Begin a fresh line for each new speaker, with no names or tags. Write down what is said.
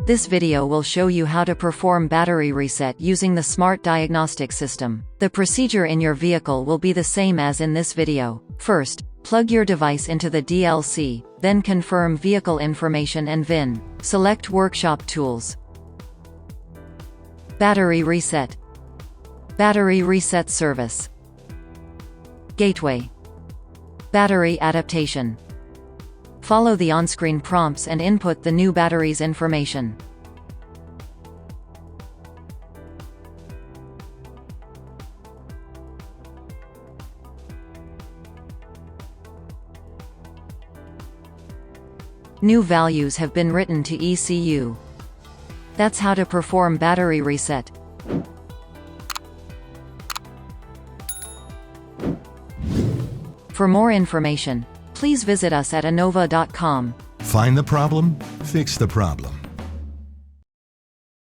This video will show you how to perform battery reset using the Smart Diagnostic system. The procedure in your vehicle will be the same as in this video. First, plug your device into the DLC, then confirm vehicle information and VIN. Select Workshop Tools. Battery Reset. Battery Reset Service. Gateway. Battery Adaptation. Follow the on-screen prompts and input the new battery's information. New values have been written to ECU. That's how to perform battery reset. For more information, please visit us at innova.com.
Find the problem, fix the problem.